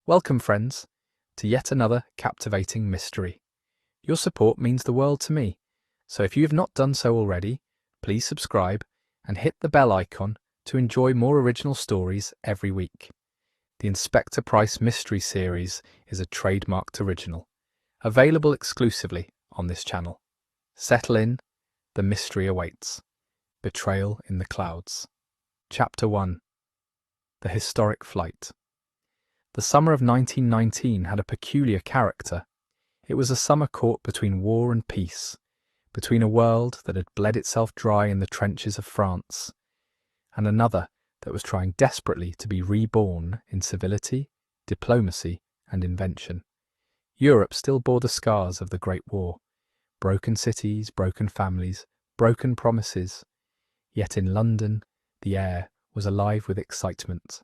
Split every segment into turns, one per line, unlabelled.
Welcome, friends, to yet another captivating mystery. Your support means the world to me, so if you have not done so already, please subscribe and hit the bell icon to enjoy more original stories every week. The Inspector Price Mystery Series is a trademarked original, available exclusively on this channel. Settle in, the mystery awaits. Betrayal in the Clouds. Chapter 1. The Historic Flight. The summer of 1919 had a peculiar character. It was a summer caught between war and peace, between a world that had bled itself dry in the trenches of France, and another that was trying desperately to be reborn in civility, diplomacy, and invention. Europe still bore the scars of the Great War: broken cities, broken families, broken promises. Yet in London, the air was alive with excitement.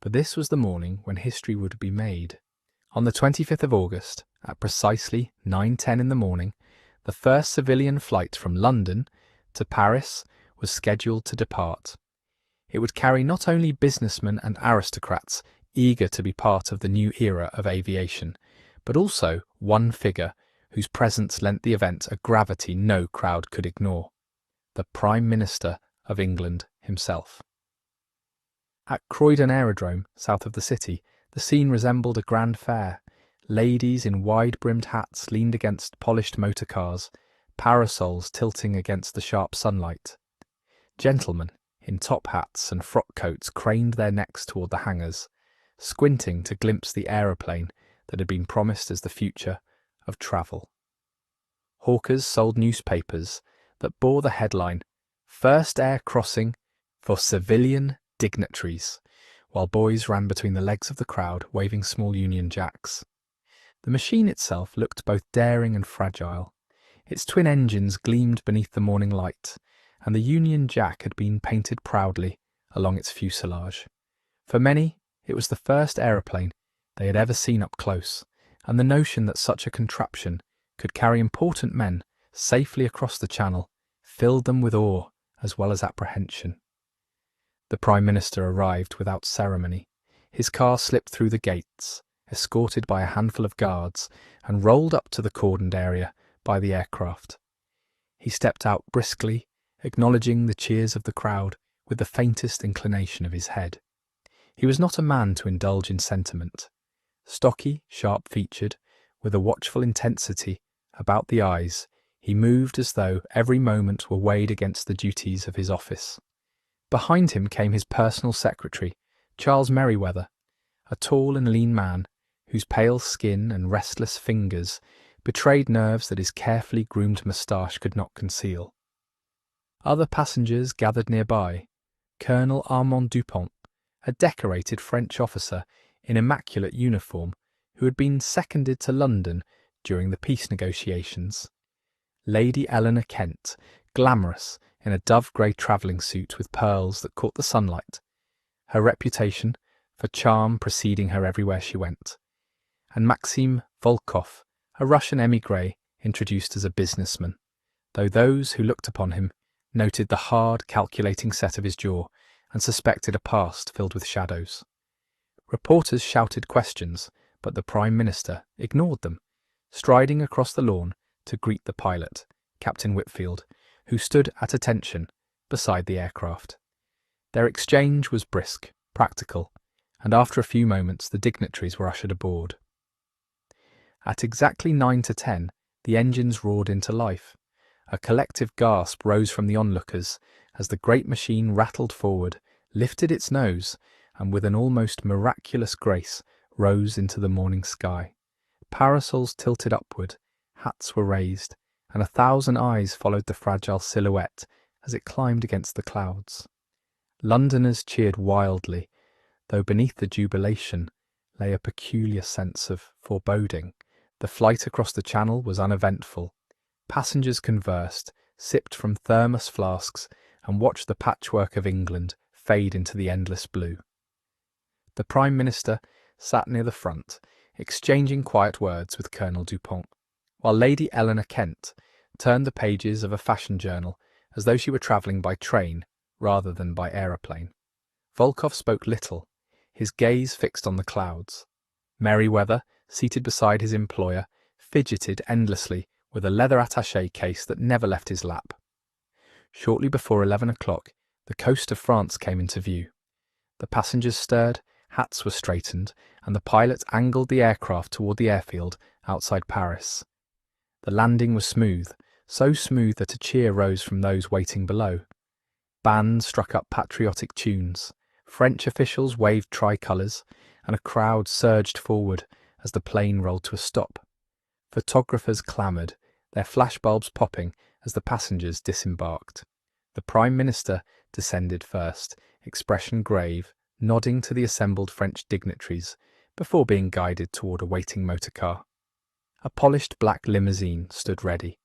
But this was the morning when history would be made. On the 25th of August, at precisely 9:10 in the morning, the first civilian flight from London to Paris was scheduled to depart. It would carry not only businessmen and aristocrats eager to be part of the new era of aviation, but also one figure whose presence lent the event a gravity no crowd could ignore: the Prime Minister of England himself. At Croydon Aerodrome, south of the city, the scene resembled a grand fair. Ladies in wide-brimmed hats leaned against polished motor cars, parasols tilting against the sharp sunlight. Gentlemen in top hats and frock coats craned their necks toward the hangars, squinting to glimpse the aeroplane that had been promised as the future of travel. Hawkers sold newspapers that bore the headline, "First Air Crossing for Civilian Dignitaries," while boys ran between the legs of the crowd waving small Union Jacks. The machine itself looked both daring and fragile. Its twin engines gleamed beneath the morning light, and the Union Jack had been painted proudly along its fuselage. For many, it was the first aeroplane they had ever seen up close, and the notion that such a contraption could carry important men safely across the Channel filled them with awe as well as apprehension. The Prime Minister arrived without ceremony. His car slipped through the gates, escorted by a handful of guards, and rolled up to the cordoned area by the aircraft. He stepped out briskly, acknowledging the cheers of the crowd with the faintest inclination of his head. He was not a man to indulge in sentiment. Stocky, sharp-featured, with a watchful intensity about the eyes, he moved as though every moment were weighed against the duties of his office. Behind him came his personal secretary, Charles Merryweather, a tall and lean man whose pale skin and restless fingers betrayed nerves that his carefully groomed moustache could not conceal. Other passengers gathered nearby: Colonel Armand Dupont, a decorated French officer in immaculate uniform who had been seconded to London during the peace negotiations; Lady Eleanor Kent, glamorous in a dove-grey travelling suit with pearls that caught the sunlight, her reputation for charm preceding her everywhere she went; and Maxim Volkov, a Russian émigré introduced as a businessman, though those who looked upon him noted the hard, calculating set of his jaw and suspected a past filled with shadows. Reporters shouted questions, but the Prime Minister ignored them, striding across the lawn to greet the pilot, Captain Whitfield, who stood at attention beside the aircraft. Their exchange was brisk, practical, and after a few moments the dignitaries were ushered aboard. At exactly 9 to 10, the engines roared into life. A collective gasp rose from the onlookers as the great machine rattled forward, lifted its nose, and with an almost miraculous grace rose into the morning sky. Parasols tilted upward, hats were raised, and 1,000 eyes followed the fragile silhouette as it climbed against the clouds. Londoners cheered wildly, though beneath the jubilation lay a peculiar sense of foreboding. The flight across the Channel was uneventful. Passengers conversed, sipped from thermos flasks, and watched the patchwork of England fade into the endless blue. The Prime Minister sat near the front, exchanging quiet words with Colonel Dupont, while Lady Eleanor Kent turned the pages of a fashion journal as though she were travelling by train rather than by aeroplane. Volkov spoke little, his gaze fixed on the clouds. Merryweather, seated beside his employer, fidgeted endlessly with a leather attaché case that never left his lap. Shortly before 11 o'clock, the coast of France came into view. The passengers stirred, hats were straightened, and the pilot angled the aircraft toward the airfield outside Paris. The landing was smooth, so smooth that a cheer rose from those waiting below. Bands struck up patriotic tunes, French officials waved tricolours, and a crowd surged forward as the plane rolled to a stop. Photographers clamoured, their flashbulbs popping as the passengers disembarked. The Prime Minister descended first, expression grave, nodding to the assembled French dignitaries before being guided toward a waiting motorcar. A polished black limousine stood ready,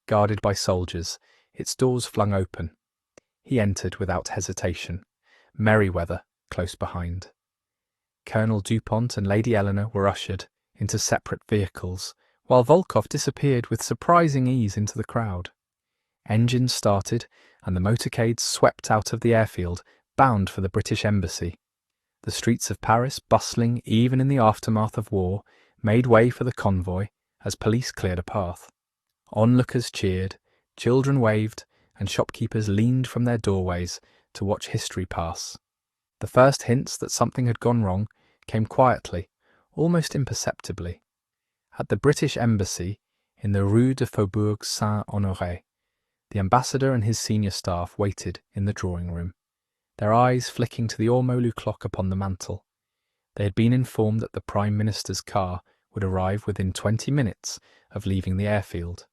guarded by soldiers, its doors flung open. He entered without hesitation, Merryweather close behind. Colonel Dupont and Lady Eleanor were ushered into separate vehicles, while Volkov disappeared with surprising ease into the crowd. Engines started, and the motorcades swept out of the airfield, bound for the British Embassy. The streets of Paris, bustling even in the aftermath of war, made way for the convoy as police cleared a path. Onlookers cheered, children waved, and shopkeepers leaned from their doorways to watch history pass. The first hints that something had gone wrong came quietly, almost imperceptibly. At the British Embassy, in the Rue de Faubourg Saint-Honoré, the ambassador and his senior staff waited in the drawing room, their eyes flicking to the ormolu clock upon the mantel. They had been informed that the Prime Minister's car would arrive within 20 minutes of leaving the airfield.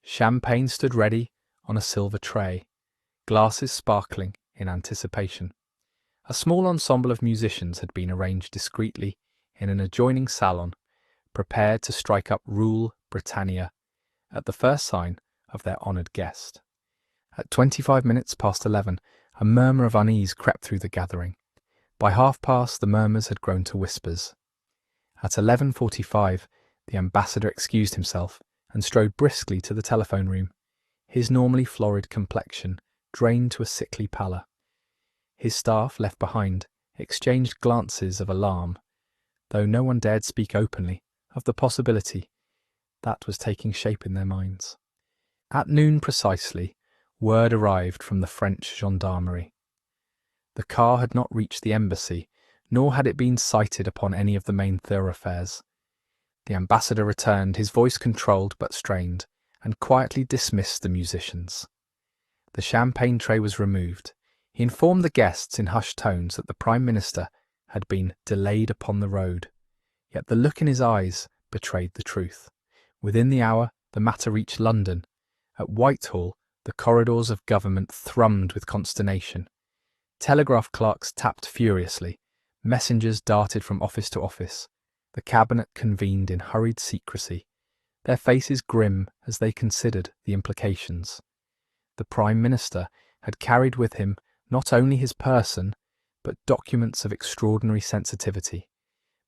Champagne stood ready on a silver tray, glasses sparkling in anticipation. A small ensemble of musicians had been arranged discreetly in an adjoining salon, prepared to strike up Rule Britannia at the first sign of their honoured guest. At 25 minutes past 11, a murmur of unease crept through the gathering. By past, the murmurs had grown to whispers. At 11:45, the ambassador excused himself and strode briskly to the telephone room, his normally florid complexion drained to a sickly pallor. His staff, left behind, exchanged glances of alarm, though no one dared speak openly of the possibility that was taking shape in their minds. At noon precisely, word arrived from the French gendarmerie. The car had not reached the embassy, nor had it been sighted upon any of the main thoroughfares. The ambassador returned, his voice controlled but strained, and quietly dismissed the musicians. The champagne tray was removed. He informed the guests in hushed tones that the Prime Minister had been delayed upon the road, yet the look in his eyes betrayed the truth. Within the hour, the matter reached London. At Whitehall, the corridors of government thrummed with consternation. Telegraph clerks tapped furiously. Messengers darted from office to office. The cabinet convened in hurried secrecy, their faces grim as they considered the implications. The Prime Minister had carried with him not only his person, but documents of extraordinary sensitivity,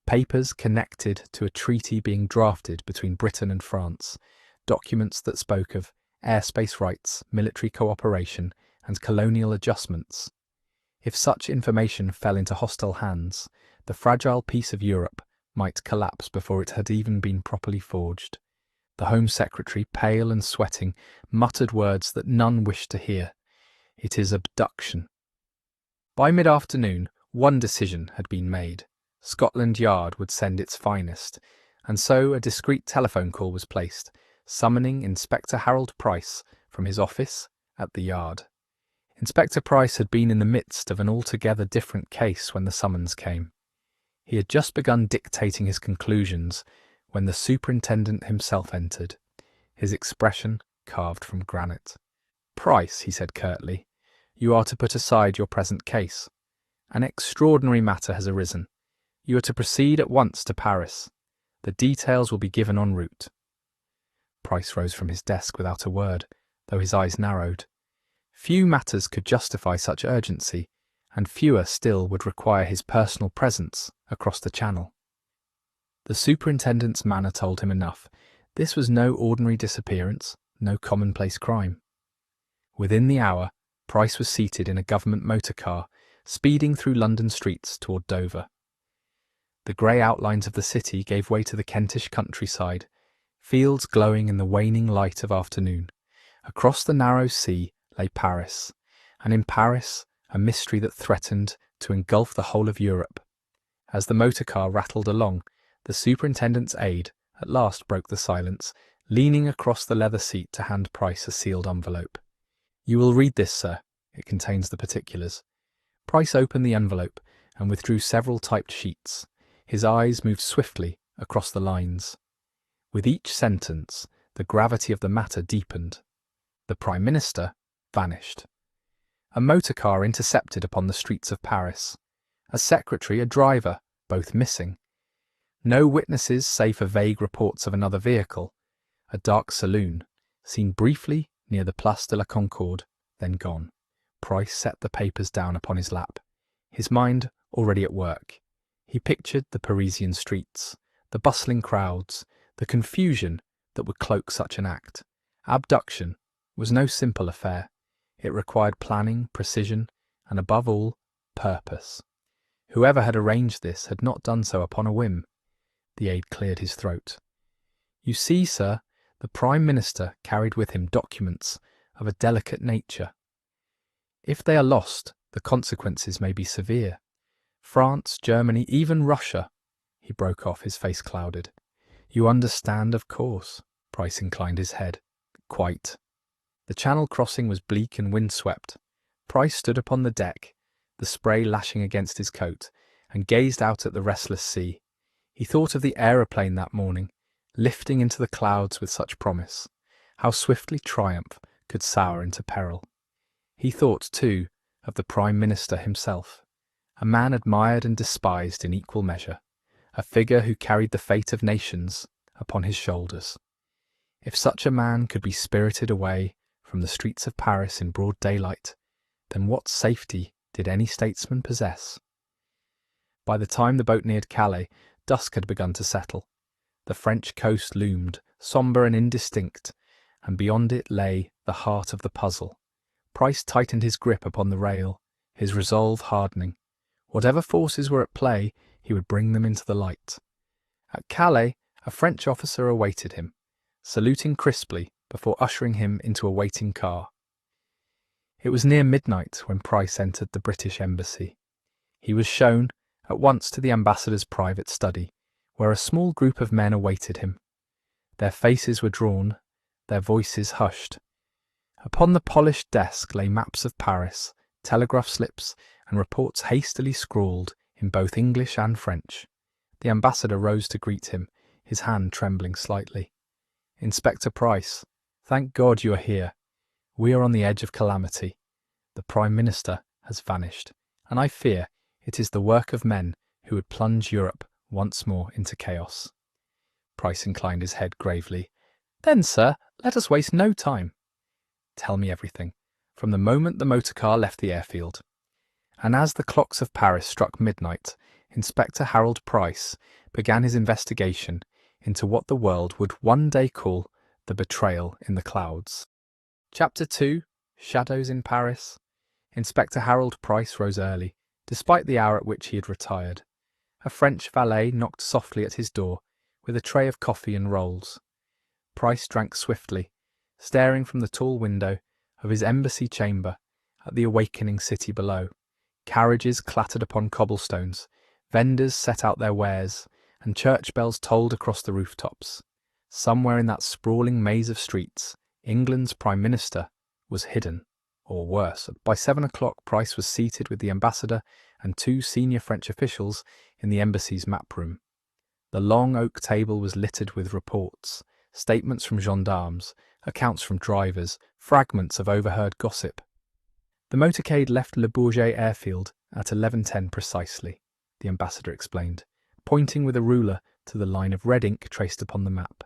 papers connected to a treaty being drafted between Britain and France, documents that spoke of airspace rights, military cooperation, and colonial adjustments. If such information fell into hostile hands, the fragile peace of Europe might collapse before it had even been properly forged. The Home Secretary, pale and sweating, muttered words that none wished to hear. It is abduction. By mid-afternoon, one decision had been made. Scotland Yard would send its finest, and so a discreet telephone call was placed, summoning Inspector Harold Price from his office at the Yard. Inspector Price had been in the midst of an altogether different case when the summons came. He had just begun dictating his conclusions when the superintendent himself entered, his expression carved from granite. "Price," he said curtly, "you are to put aside your present case. An extraordinary matter has arisen. You are to proceed at once to Paris. The details will be given en route." Price rose from his desk without a word, though his eyes narrowed. Few matters could justify such urgency, and fewer still would require his personal presence across the Channel. The superintendent's manner told him enough. This was no ordinary disappearance, no commonplace crime. Within the hour, Price was seated in a government motor car, speeding through London streets toward Dover. The grey outlines of the city gave way to the Kentish countryside, fields glowing in the waning light of afternoon. Across the narrow sea lay Paris, and in Paris a mystery that threatened to engulf the whole of Europe. As the motor car rattled along, the superintendent's aide at last broke the silence, leaning across the leather seat to hand Price a sealed envelope. "You will read this, sir. It contains the particulars." Price opened the envelope and withdrew several typed sheets. His eyes moved swiftly across the lines. With each sentence, the gravity of the matter deepened. The Prime Minister vanished. A motor car intercepted upon the streets of Paris. A secretary, a driver, both missing. No witnesses save for vague reports of another vehicle. A dark saloon, seen briefly near the Place de la Concorde, then gone. Price set the papers down upon his lap, his mind already at work. He pictured the Parisian streets, the bustling crowds, the confusion that would cloak such an act. Abduction was no simple affair. It required planning, precision, and above all, purpose. Whoever had arranged this had not done so upon a whim. The aide cleared his throat. "You see, sir, the Prime Minister carried with him documents of a delicate nature. If they are lost, the consequences may be severe. France, Germany, even Russia—" He broke off, his face clouded. "You understand, of course." Price inclined his head. "Quite." The Channel crossing was bleak and windswept. Price stood upon the deck, the spray lashing against his coat, and gazed out at the restless sea. He thought of the aeroplane that morning, lifting into the clouds with such promise. How swiftly triumph could sour into peril. He thought, too, of the Prime Minister himself, a man admired and despised in equal measure, a figure who carried the fate of nations upon his shoulders. If such a man could be spirited away from the streets of Paris in broad daylight, then what safety did any statesman possess? By the time the boat neared Calais, dusk had begun to settle. The French coast loomed, sombre and indistinct, and beyond it lay the heart of the puzzle. Price tightened his grip upon the rail, his resolve hardening. Whatever forces were at play, he would bring them into the light. At Calais, a French officer awaited him, saluting crisply before ushering him into a waiting car. It was near midnight when Price entered the British embassy. He was shown at once to the ambassador's private study, where a small group of men awaited him. Their faces were drawn, their voices hushed. Upon the polished desk lay maps of Paris, telegraph slips, and reports hastily scrawled in both English and French. The ambassador rose to greet him, his hand trembling slightly. "Inspector Price, thank God you are here. We are on the edge of calamity. The Prime Minister has vanished, and I fear it is the work of men who would plunge Europe once more into chaos." Price inclined his head gravely. "Then, sir, let us waste no time. Tell me everything, from the moment the motor car left the airfield." And as the clocks of Paris struck midnight, Inspector Harold Price began his investigation into what the world would one day call the betrayal in the clouds. Chapter 2. Shadows in Paris. Inspector Harold Price rose early, despite the hour at which he had retired. A French valet knocked softly at his door with a tray of coffee and rolls. Price drank swiftly, staring from the tall window of his embassy chamber at the awakening city below. Carriages clattered upon cobblestones, vendors set out their wares, and church bells tolled across the rooftops. Somewhere in that sprawling maze of streets, England's Prime Minister was hidden, or worse. By 7 o'clock, Price was seated with the ambassador and 2 senior French officials in the embassy's map room. The long oak table was littered with reports, statements from gendarmes, accounts from drivers, fragments of overheard gossip. The motorcade left Le Bourget airfield at 11:10 precisely, the ambassador explained, pointing with a ruler to the line of red ink traced upon the map.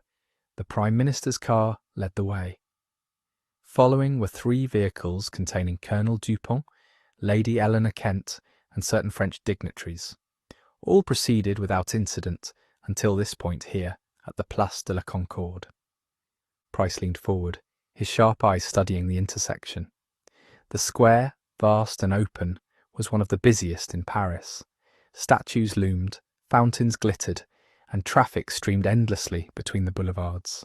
The Prime Minister's car led the way. Following were 3 vehicles containing Colonel Dupont, Lady Eleanor Kent, and certain French dignitaries. All proceeded without incident until this point here, at the Place de la Concorde. Price leaned forward, his sharp eyes studying the intersection. The square, vast and open, was one of the busiest in Paris. Statues loomed, fountains glittered, and traffic streamed endlessly between the boulevards.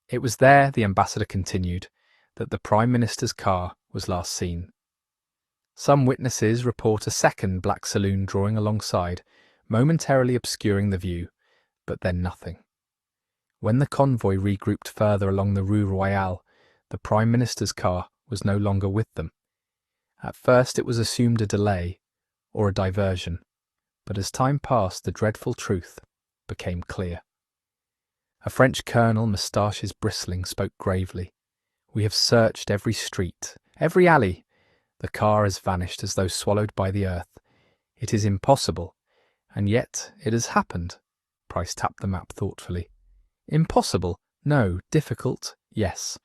It was there, the ambassador continued, that the Prime Minister's car was last seen. Some witnesses report a second black saloon drawing alongside, momentarily obscuring the view, but then nothing. When the convoy regrouped further along the Rue Royale, the Prime Minister's car was no longer with them. At first it was assumed a delay, or a diversion, but as time passed the dreadful truth became clear. A French colonel, moustaches bristling, spoke gravely. "We have searched every street, every alley. The car has vanished as though swallowed by the earth. It is impossible, and yet it has happened." Price tapped the map thoughtfully. "Impossible? No. Difficult? Yes.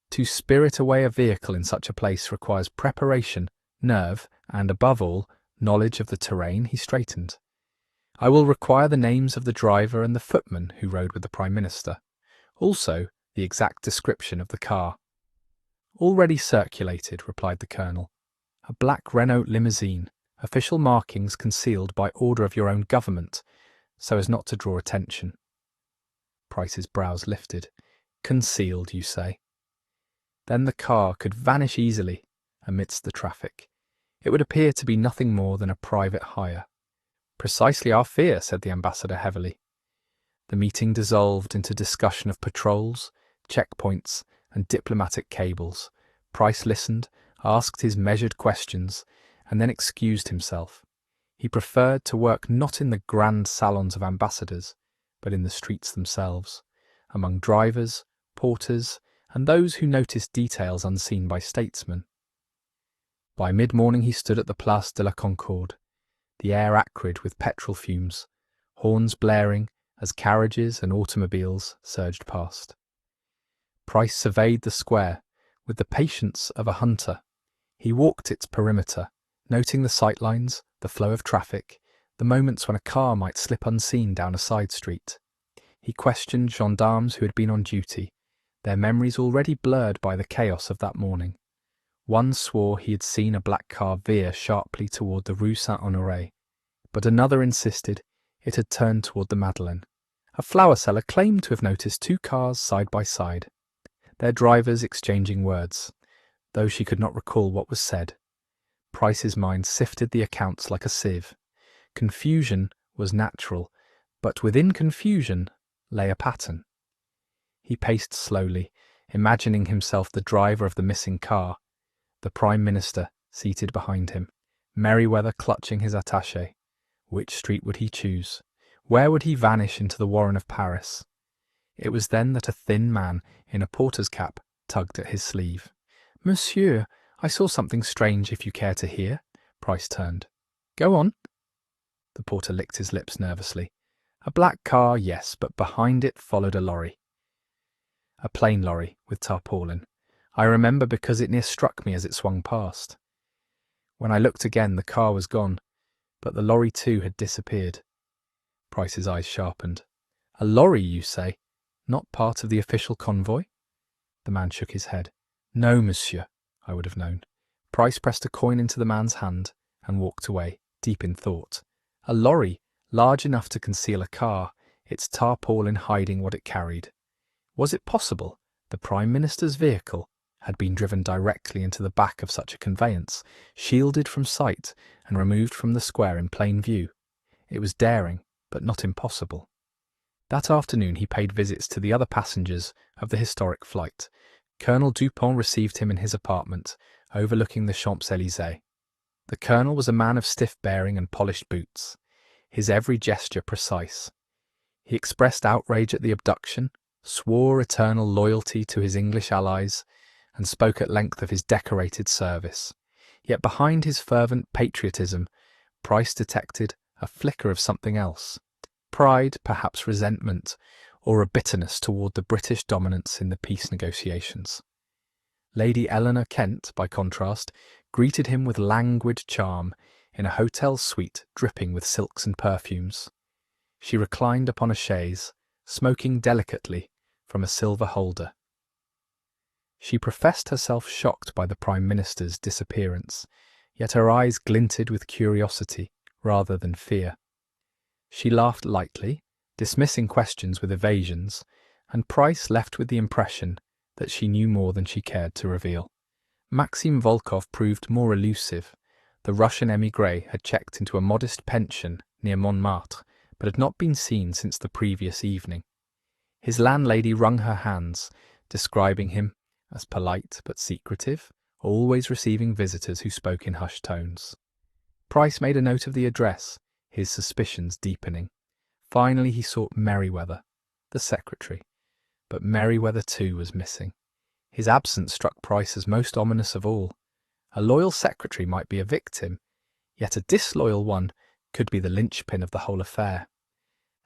To spirit away a vehicle in such a place requires preparation, nerve, and, above all, knowledge of the terrain." He straightened. "I will require the names of the driver and the footman who rode with the Prime Minister. Also, the exact description of the car." "Already circulated," replied the colonel. "A black Renault limousine, official markings concealed by order of your own government, so as not to draw attention." Price's brows lifted. "Concealed, you say? Then the car could vanish easily amidst the traffic. It would appear to be nothing more than a private hire." "Precisely our fear," said the ambassador heavily. The meeting dissolved into discussion of patrols, checkpoints, and diplomatic cables. Price listened, asked his measured questions, and then excused himself. He preferred to work not in the grand salons of ambassadors, but in the streets themselves, among drivers, porters, and those who noticed details unseen by statesmen. By mid-morning he stood at the Place de la Concorde, the air acrid with petrol fumes, horns blaring as carriages and automobiles surged past. Price surveyed the square with the patience of a hunter. He walked its perimeter, noting the sightlines, the flow of traffic, the moments when a car might slip unseen down a side street. He questioned gendarmes who had been on duty, their memories already blurred by the chaos of that morning. One swore he had seen a black car veer sharply toward the Rue Saint-Honoré, but another insisted it had turned toward the Madeleine. A flower seller claimed to have noticed two cars side by side, their drivers exchanging words, though she could not recall what was said. Price's mind sifted the accounts like a sieve. Confusion was natural, but within confusion lay a pattern. He paced slowly, imagining himself the driver of the missing car, the Prime Minister seated behind him, Merryweather clutching his attaché. Which street would he choose? Where would he vanish into the warren of Paris? It was then that a thin man in a porter's cap tugged at his sleeve. "Monsieur, I saw something strange, if you care to hear." Price turned. "Go on." The porter licked his lips nervously. "A black car, yes, but behind it followed a lorry. A plain lorry with tarpaulin. I remember because it near struck me as it swung past. When I looked again, the car was gone, but the lorry too had disappeared." Price's eyes sharpened. "A lorry, you say? Not part of the official convoy?" The man shook his head. "No, monsieur, I would have known." Price pressed a coin into the man's hand and walked away, deep in thought. A lorry, large enough to conceal a car, its tarpaulin hiding what it carried. Was it possible the Prime Minister's vehicle had been driven directly into the back of such a conveyance, shielded from sight and removed from the square in plain view? It was daring, but not impossible. That afternoon he paid visits to the other passengers of the historic flight. Colonel Dupont received him in his apartment, overlooking the Champs-Élysées. The colonel was a man of stiff bearing and polished boots, his every gesture precise. He expressed outrage at the abduction, swore eternal loyalty to his English allies, and spoke at length of his decorated service. Yet behind his fervent patriotism, Price detected a flicker of something else. Pride, perhaps resentment, or a bitterness toward the British dominance in the peace negotiations. Lady Eleanor Kent, by contrast, greeted him with languid charm in a hotel suite dripping with silks and perfumes. She reclined upon a chaise, smoking delicately from a silver holder. She professed herself shocked by the Prime Minister's disappearance, yet her eyes glinted with curiosity rather than fear. She laughed lightly, dismissing questions with evasions, and Price left with the impression that she knew more than she cared to reveal. Maxim Volkov proved more elusive. The Russian émigré had checked into a modest pension near Montmartre, but had not been seen since the previous evening. His landlady wrung her hands, describing him as polite but secretive, always receiving visitors who spoke in hushed tones. Price made a note of the address, his suspicions deepening. Finally he sought Merryweather, the secretary, but Merryweather too was missing. His absence struck Price as most ominous of all. A loyal secretary might be a victim, yet a disloyal one could be the linchpin of the whole affair.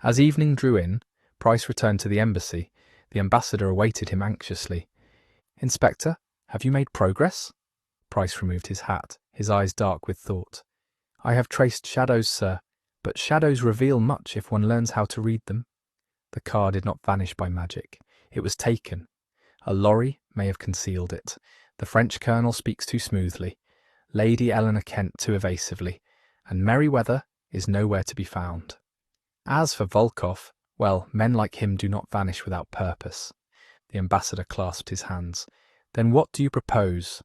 As evening drew in, Price returned to the embassy. The ambassador awaited him anxiously. "Inspector, have you made progress?" Price removed his hat, his eyes dark with thought. "I have traced shadows, sir, but shadows reveal much if one learns how to read them." The car did not vanish by magic. It was taken. A lorry may have concealed it. The French colonel speaks too smoothly, Lady Eleanor Kent too evasively, and Merryweather is nowhere to be found. As for Volkov, well, men like him do not vanish without purpose. The ambassador clasped his hands. "Then what do you propose?"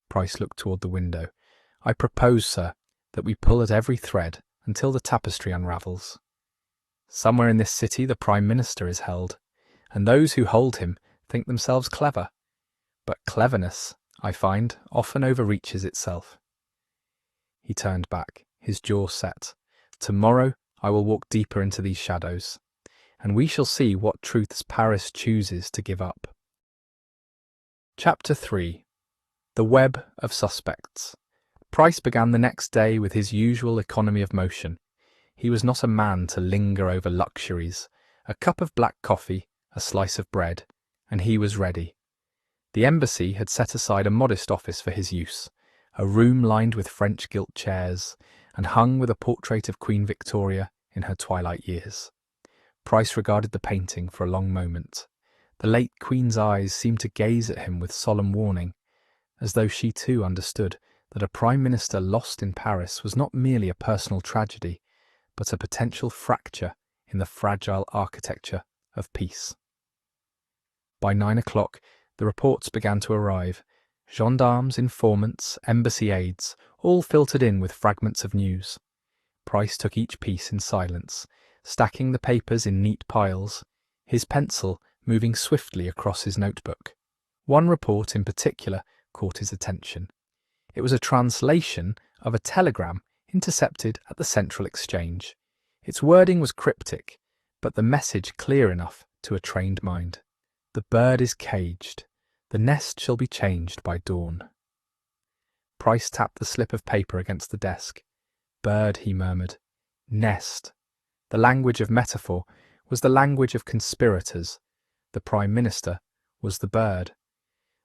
Price looked toward the window. "I propose, sir, that we pull at every thread until the tapestry unravels. Somewhere in this city the Prime Minister is held, and those who hold him think themselves clever. But cleverness, I find, often overreaches itself." He turned back, his jaw set. "Tomorrow I will walk deeper into these shadows, and we shall see what truths Paris chooses to give up." Chapter 3. The Web of Suspects. Price began the next day with his usual economy of motion. He was not a man to linger over luxuries. A cup of black coffee, a slice of bread, and he was ready. The embassy had set aside a modest office for his use, a room lined with French gilt chairs, and hung with a portrait of Queen Victoria in her twilight years. Price regarded the painting for a long moment. The late Queen's eyes seemed to gaze at him with solemn warning, as though she too understood that a Prime Minister lost in Paris was not merely a personal tragedy, but a potential fracture in the fragile architecture of peace. By 9 o'clock, the reports began to arrive. Gendarmes, informants, embassy aides, all filtered in with fragments of news. Price took each piece in silence, stacking the papers in neat piles, his pencil moving swiftly across his notebook. One report in particular caught his attention. It was a translation of a telegram intercepted at the Central Exchange. Its wording was cryptic, but the message clear enough to a trained mind. "The bird is caged. The nest shall be changed by dawn." Price tapped the slip of paper against the desk. "Bird," he murmured. "Nest." The language of metaphor was the language of conspirators. The Prime Minister was the bird.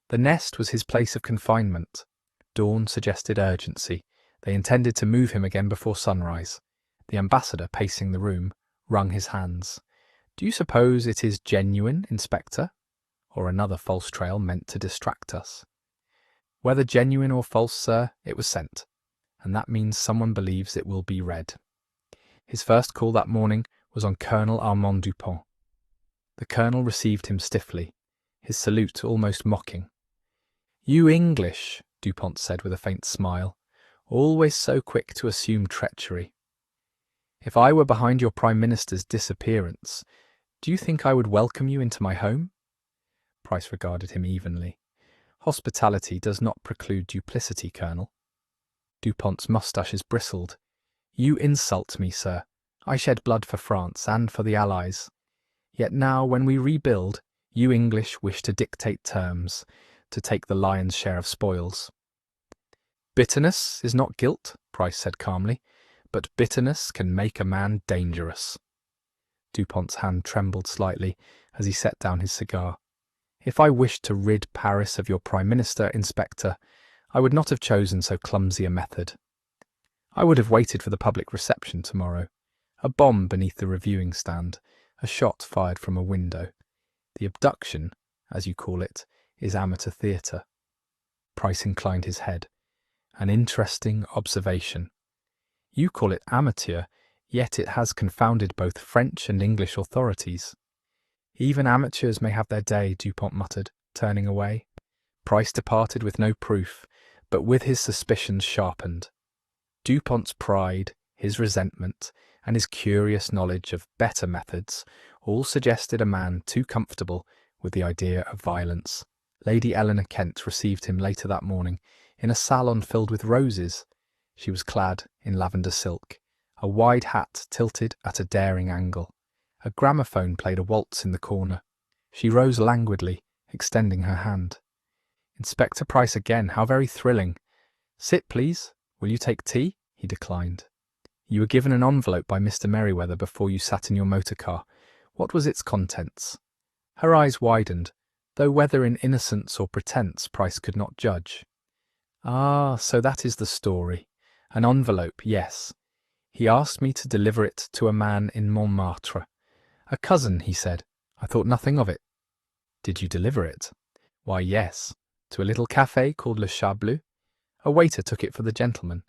The nest was his place of confinement. Dawn suggested urgency. They intended to move him again before sunrise. The ambassador, pacing the room, wrung his hands. "Do you suppose it is genuine, Inspector? Or another false trail meant to distract us?" "Whether genuine or false, sir, it was sent, and that means someone believes it will be read." His first call that morning was on Colonel Armand Dupont. The colonel received him stiffly, his salute almost mocking. "You English," Dupont said with a faint smile, "always so quick to assume treachery. If I were behind your Prime Minister's disappearance, do you think I would welcome you into my home?" Price regarded him evenly. "Hospitality does not preclude duplicity, Colonel." Dupont's moustaches bristled. "You insult me, sir. I shed blood for France and for the Allies. Yet now, when we rebuild, you English wish to dictate terms, to take the lion's share of spoils." "Bitterness is not guilt," Price said calmly, "but bitterness can make a man dangerous." Dupont's hand trembled slightly as he set down his cigar. "If I wished to rid Paris of your Prime Minister, Inspector, I would not have chosen so clumsy a method. I would have waited for the public reception tomorrow. A bomb beneath the reviewing stand, a shot fired from a window. The abduction, as you call it, is amateur theatre." Price inclined his head. "An interesting observation. You call it amateur, Yet it has confounded both French and English authorities. Even amateurs may have their day, Dupont muttered, turning away. Price departed with no proof, but with his suspicions sharpened. Dupont's pride, his resentment, and his curious knowledge of better methods all suggested a man too comfortable with the idea of violence. Lady Eleanor Kent received him later that morning in a salon filled with roses. She was clad in lavender silk, a wide hat tilted at a daring angle. A gramophone played a waltz in the corner. She rose languidly, extending her hand. Inspector Price again, how very thrilling. Sit, please. Will you take tea? He declined. You were given an envelope by Mr. Merriweather before you sat in your motor car. What was its contents? Her eyes widened, though whether in innocence or pretence Price could not judge. Ah, so that is the story. An envelope, yes. He asked me to deliver it to a man in Montmartre. A cousin, he said. I thought nothing of it. Did you deliver it? Why, yes. To a little café called Le Chat Bleu. A waiter took it for the gentleman.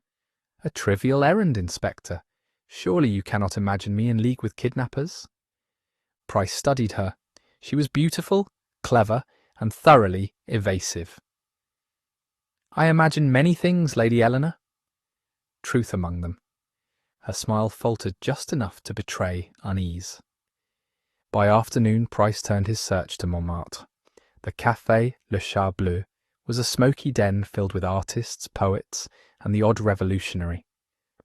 A trivial errand, Inspector. Surely you cannot imagine me in league with kidnappers? Price studied her. She was beautiful, clever, and thoroughly evasive. I imagine many things, Lady Eleanor. Truth among them. Her smile faltered just enough to betray unease. By afternoon, Price turned his search to Montmartre. The Café Le Chat Bleu was a smoky den filled with artists, poets, and the odd revolutionary.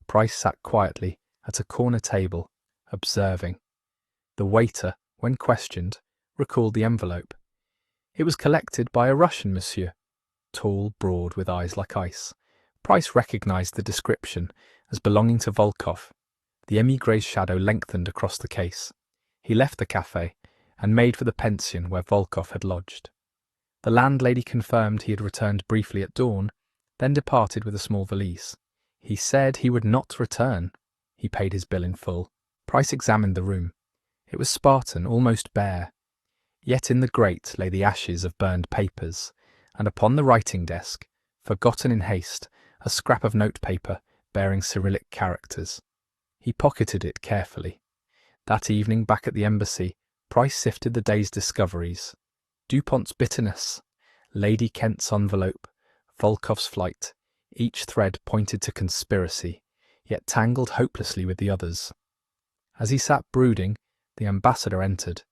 Price sat quietly at a corner table, observing. The waiter, when questioned, recalled the envelope. It was collected by a Russian monsieur, tall, broad, with eyes like ice. Price recognized the description as belonging to Volkov. The émigré's shadow lengthened across the case. He left the café and made for the pension where Volkov had lodged. The landlady confirmed he had returned briefly at dawn, then departed with a small valise. He said he would not return. He paid his bill in full. Price examined the room. It was Spartan, almost bare. Yet in the grate lay the ashes of burned papers, and upon the writing desk, forgotten in haste, a scrap of notepaper bearing Cyrillic characters. He pocketed it carefully. That evening, back at the embassy, Price sifted the day's discoveries. Dupont's bitterness, Lady Kent's envelope, Volkov's flight. Each thread pointed to conspiracy, yet tangled hopelessly with the others. As he sat brooding, the ambassador entered.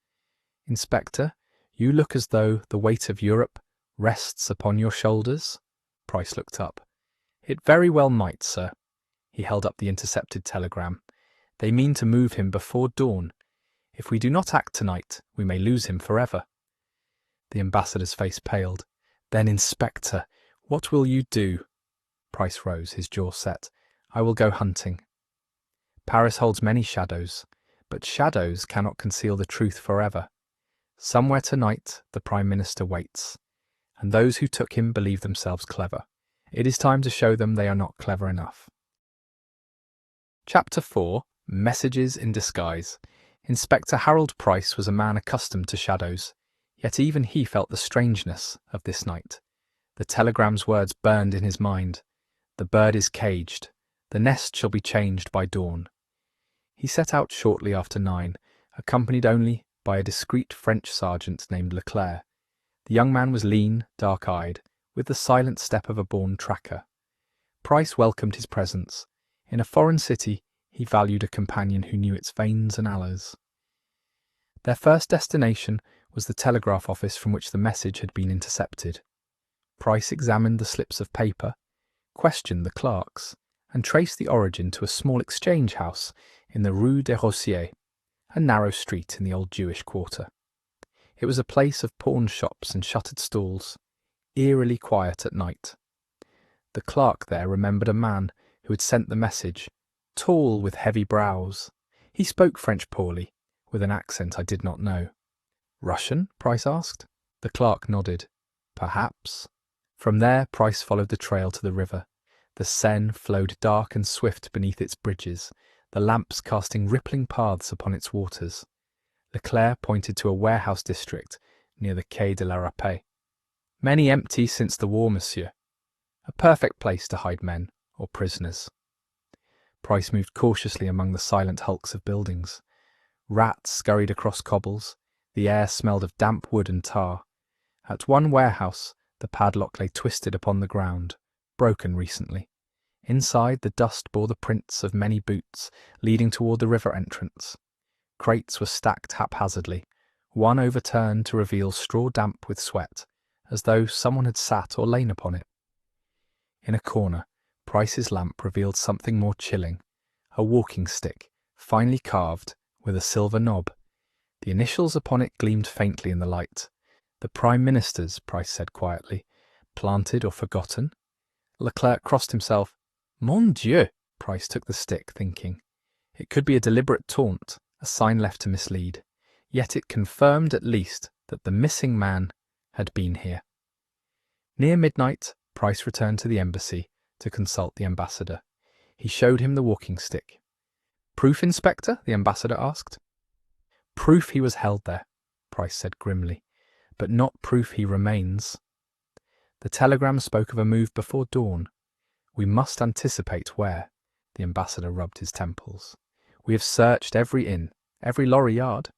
Inspector, you look as though the weight of Europe rests upon your shoulders. Price looked up. It very well might, sir. He held up the intercepted telegram. They mean to move him before dawn. If we do not act tonight, we may lose him forever. The ambassador's face paled. Then, Inspector, what will you do? Price rose, his jaw set. I will go hunting. Paris holds many shadows, but shadows cannot conceal the truth forever. Somewhere tonight the Prime Minister waits, and those who took him believe themselves clever. It is time to show them they are not clever enough. Chapter 4. Messages in Disguise. Inspector Harold Price was a man accustomed to shadows, yet even he felt the strangeness of this night. The telegram's words burned in his mind. The bird is caged. The nest shall be changed by dawn. He set out shortly after 9, accompanied only by a discreet French sergeant named Leclerc. The young man was lean, dark-eyed, with the silent step of a born tracker. Price welcomed his presence. In a foreign city, he valued a companion who knew its veins and aloes. Their first destination was the telegraph office from which the message had been intercepted. Price examined the slips of paper, questioned the clerks, and traced the origin to a small exchange house in the Rue des Rosiers, a narrow street in the old Jewish quarter. It was a place of pawn shops and shuttered stalls, eerily quiet at night. The clerk there remembered a man who had sent the message, tall with heavy brows. He spoke French poorly, with an accent I did not know. Russian? Price asked. The clerk nodded. Perhaps. From there, Price followed the trail to the river. The Seine flowed dark and swift beneath its bridges, the lamps casting rippling paths upon its waters. Leclerc pointed to a warehouse district near the Quai de la Râpée. Many empty since the war, monsieur. A perfect place to hide men or prisoners. Price moved cautiously among the silent hulks of buildings. Rats scurried across cobbles. The air smelled of damp wood and tar. At one warehouse, the padlock lay twisted upon the ground, broken recently. Inside, the dust bore the prints of many boots leading toward the river entrance. Crates were stacked haphazardly, one overturned to reveal straw damp with sweat, as though someone had sat or lain upon it. In a corner, Price's lamp revealed something more chilling, a walking stick, finely carved, with a silver knob. The initials upon it gleamed faintly in the light. The Prime Minister's, Price said quietly. Planted or forgotten? Leclerc crossed himself. Mon Dieu! Price took the stick, thinking. It could be a deliberate taunt, a sign left to mislead. Yet it confirmed at least that the missing man had been here. Near midnight, Price returned to the embassy to consult the ambassador. He showed him the walking stick. Proof, Inspector? The ambassador asked. Proof he was held there, Price said grimly, but not proof he remains. The telegram spoke of a move before dawn. We must anticipate where. The ambassador rubbed his temples. We have searched every inn, every lorry yard.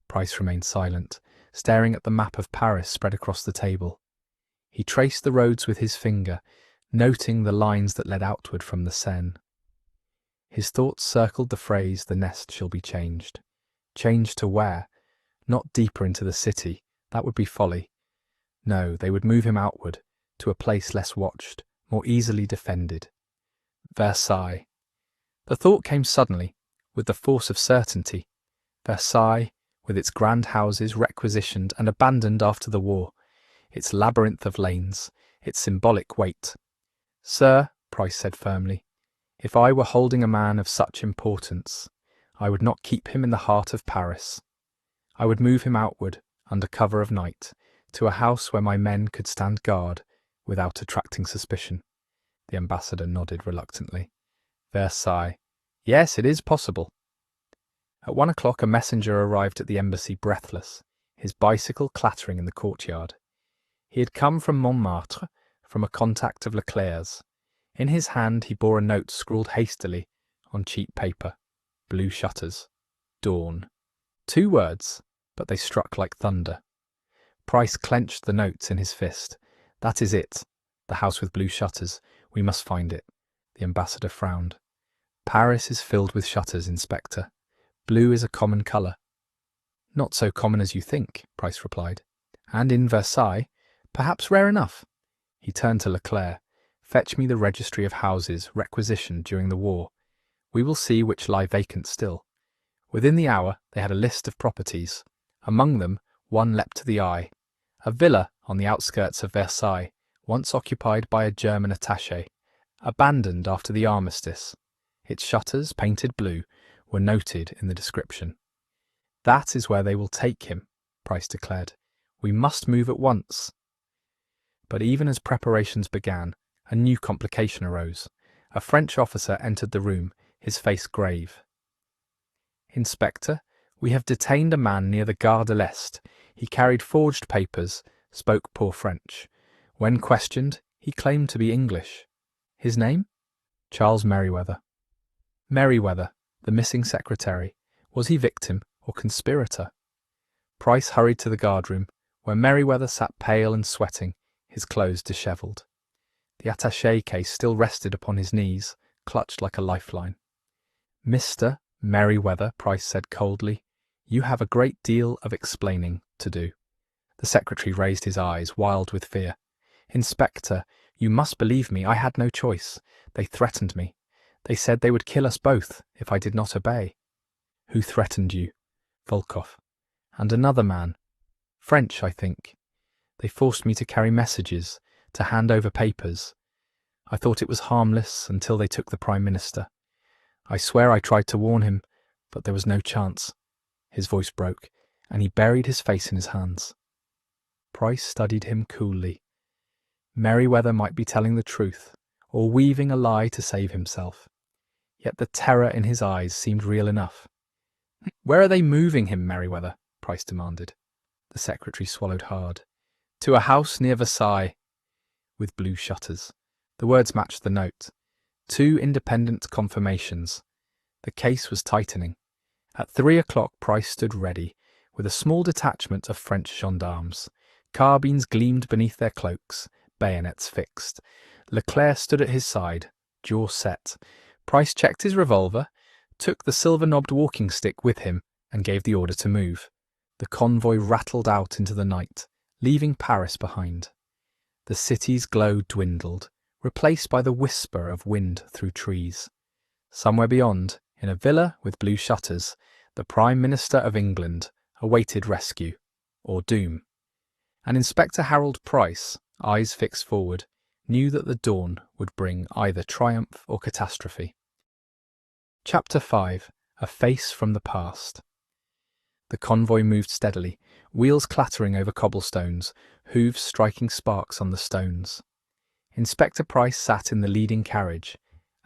Price remained silent, staring at the map of Paris spread across the table. He traced the roads with his finger, noting the lines that led outward from the Seine. His thoughts circled the phrase, "The nest shall be changed." Changed to where? Not deeper into the city. That would be folly. No, they would move him outward, to a place less watched, more easily defended. Versailles. The thought came suddenly, with the force of certainty. Versailles, with its grand houses requisitioned and abandoned after the war, its labyrinth of lanes, its symbolic weight. Sir, Price said firmly, if I were holding a man of such importance, I would not keep him in the heart of Paris. I would move him outward, under cover of night, to a house where my men could stand guard without attracting suspicion. The ambassador nodded reluctantly. Versailles. Yes, it is possible. At 1 o'clock a messenger arrived at the embassy breathless, his bicycle clattering in the courtyard. He had come from Montmartre, from a contact of Leclerc's. In his hand he bore a note scrawled hastily on cheap paper. Blue shutters. Dawn. 2 words, but they struck like thunder. Price clenched the notes in his fist. That is it. The house with blue shutters. We must find it. The ambassador frowned. Paris is filled with shutters, Inspector. Blue is a common colour. Not so common as you think, Price replied. And in Versailles, perhaps rare enough. He turned to Leclerc. Fetch me the registry of houses requisitioned during the war. We will see which lie vacant still. Within the hour they had a list of properties. Among them, one leapt to the eye. A villa on the outskirts of Versailles, once occupied by a German attaché, abandoned after the armistice. Its shutters, painted blue, were noted in the description. That is where they will take him, Price declared. We must move at once. But even as preparations began, a new complication arose. A French officer entered the room, his face grave. Inspector, we have detained a man near the Gare de l'Est. He carried forged papers, spoke poor French. When questioned, he claimed to be English. His name? Charles Merryweather. Merryweather, the missing secretary. Was he victim or conspirator? Price hurried to the guardroom, where Merryweather sat pale and sweating, his clothes dishevelled. The attaché case still rested upon his knees, clutched like a lifeline. Mr. Merryweather, Price said coldly, you have a great deal of explaining to do. The secretary raised his eyes, wild with fear. Inspector, you must believe me, I had no choice. They threatened me. They said they would kill us both if I did not obey. Who threatened you? Volkov. And another man. French, I think. They forced me to carry messages, to hand over papers. I thought it was harmless until they took the Prime Minister. I swear I tried to warn him, but there was no chance. His voice broke, and he buried his face in his hands. Price studied him coolly. Merryweather might be telling the truth, or weaving a lie to save himself. Yet the terror in his eyes seemed real enough. Where are they moving him, Merryweather? Price demanded. The secretary swallowed hard. To a house near Versailles, with blue shutters. The words matched the note. 2 independent confirmations. The case was tightening. At 3 o'clock, Price stood ready, with a small detachment of French gendarmes. Carbines gleamed beneath their cloaks, bayonets fixed. Leclerc stood at his side, jaw set. Price checked his revolver, took the silver-knobbed walking stick with him, and gave the order to move. The convoy rattled out into the night, leaving Paris behind. The city's glow dwindled, replaced by the whisper of wind through trees. Somewhere beyond, in a villa with blue shutters, the Prime Minister of England awaited rescue, or doom. And Inspector Harold Price, eyes fixed forward, knew that the dawn would bring either triumph or catastrophe. Chapter 5. A Face from the Past. The convoy moved steadily, wheels clattering over cobblestones, hooves striking sparks on the stones. Inspector Price sat in the leading carriage,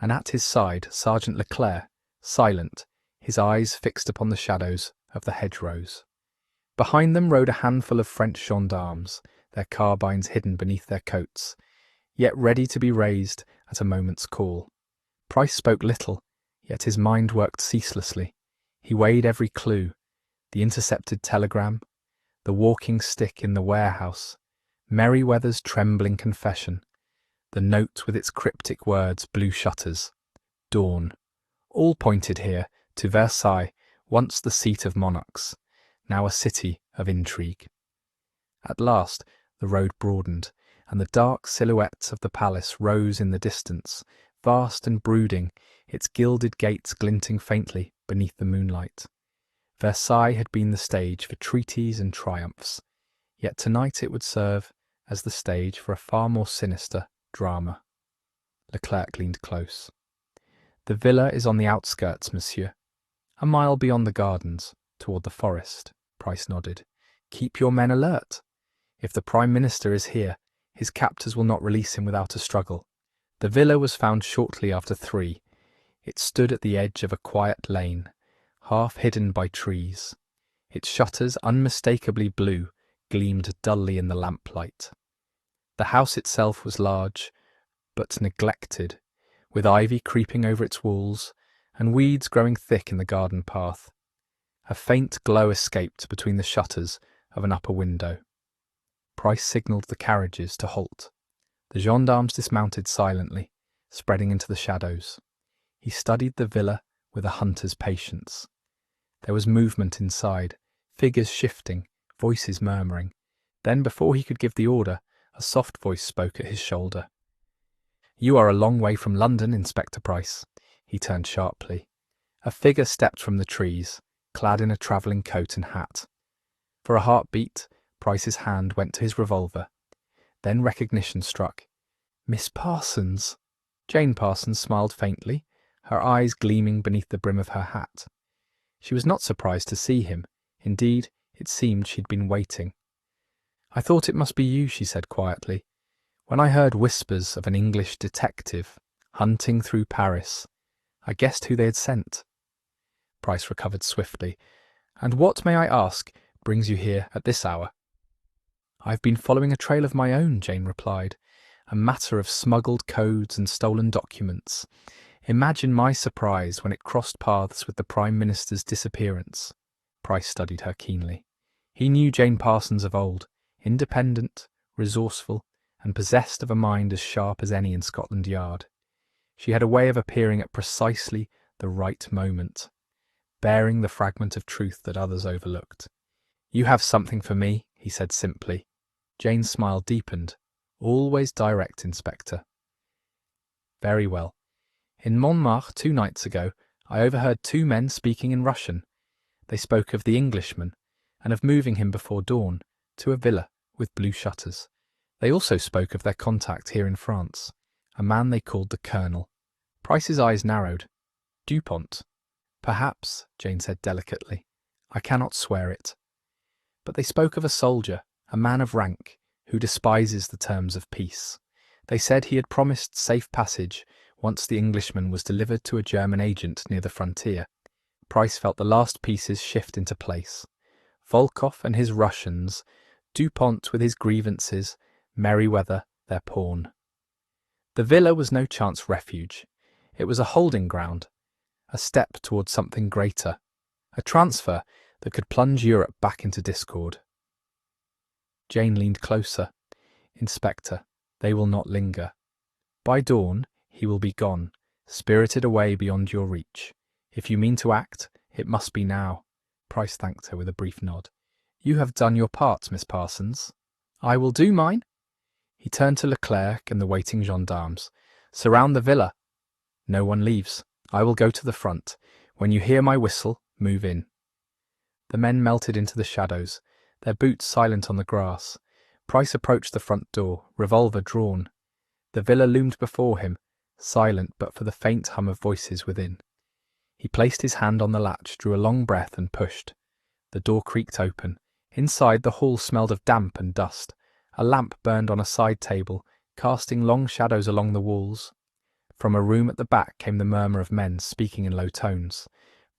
and at his side Sergeant Leclerc, silent, his eyes fixed upon the shadows of the hedgerows. Behind them rode a handful of French gendarmes, their carbines hidden beneath their coats, yet ready to be raised at a moment's call. Price spoke little, yet his mind worked ceaselessly. He weighed every clue: the intercepted telegram, the walking stick in the warehouse, Merryweather's trembling confession, the note with its cryptic words, blue shutters, dawn. All pointed here to Versailles, once the seat of monarchs, now a city of intrigue. At last the road broadened, and the dark silhouette of the palace rose in the distance, vast and brooding, its gilded gates glinting faintly beneath the moonlight. Versailles had been the stage for treaties and triumphs, yet tonight it would serve as the stage for a far more sinister drama. Leclerc leaned close. "The villa is on the outskirts, monsieur. A mile beyond the gardens, toward the forest," Price nodded. "Keep your men alert. If the Prime Minister is here, his captors will not release him without a struggle." The villa was found shortly after 3. It stood at the edge of a quiet lane, half hidden by trees. Its shutters, unmistakably blue, gleamed dully in the lamplight. The house itself was large, but neglected, with ivy creeping over its walls and weeds growing thick in the garden path. A faint glow escaped between the shutters of an upper window. Price signalled the carriages to halt. The gendarmes dismounted silently, spreading into the shadows. He studied the villa with a hunter's patience. There was movement inside, figures shifting, voices murmuring. Then, before he could give the order, a soft voice spoke at his shoulder. "You are a long way from London, Inspector Price." He turned sharply. A figure stepped from the trees, clad in a travelling coat and hat. For a heartbeat, Price's hand went to his revolver. Then recognition struck. "Miss Parsons." Jane Parsons smiled faintly, her eyes gleaming beneath the brim of her hat. She was not surprised to see him. Indeed, it seemed she'd been waiting. "I thought it must be you," she said quietly. "When I heard whispers of an English detective hunting through Paris, I guessed who they had sent." Price recovered swiftly. "And what, may I ask, brings you here at this hour?" "I've been following a trail of my own," Jane replied. "A matter of smuggled codes and stolen documents. Imagine my surprise when it crossed paths with the Prime Minister's disappearance." Price studied her keenly. He knew Jane Parsons of old, independent, resourceful, and possessed of a mind as sharp as any in Scotland Yard. She had a way of appearing at precisely the right moment, bearing the fragment of truth that others overlooked. "You have something for me," he said simply. Jane's smile deepened. "Always direct, Inspector." "Very well. In Montmartre 2 nights ago, I overheard 2 men speaking in Russian. They spoke of the Englishman, and of moving him before dawn to a villa with blue shutters. They also spoke of their contact here in France, a man they called the Colonel." Price's eyes narrowed. "Dupont?" "Perhaps," Jane said delicately. "I cannot swear it. But they spoke of a soldier, a man of rank, who despises the terms of peace. They said he had promised safe passage once the Englishman was delivered to a German agent near the frontier." Price felt the last pieces shift into place. Volkov and his Russians, Dupont with his grievances, Merryweather their pawn. The villa was no chance refuge. It was a holding ground, a step towards something greater, a transfer that could plunge Europe back into discord. Jane leaned closer. Inspector, they will not linger. By dawn, he will be gone, spirited away beyond your reach. If you mean to act, it must be now. Price thanked her with a brief nod. You have done your part, Miss Parsons. I will do mine. He turned to Leclerc and the waiting gendarmes. Surround the villa. No one leaves. I will go to the front. When you hear my whistle, move in. The men melted into the shadows, their boots silent on the grass. Price approached the front door, revolver drawn. The villa loomed before him, silent but for the faint hum of voices within. He placed his hand on the latch, drew a long breath and pushed. The door creaked open. Inside, the hall smelled of damp and dust. A lamp burned on a side table, casting long shadows along the walls. From a room at the back came the murmur of men speaking in low tones.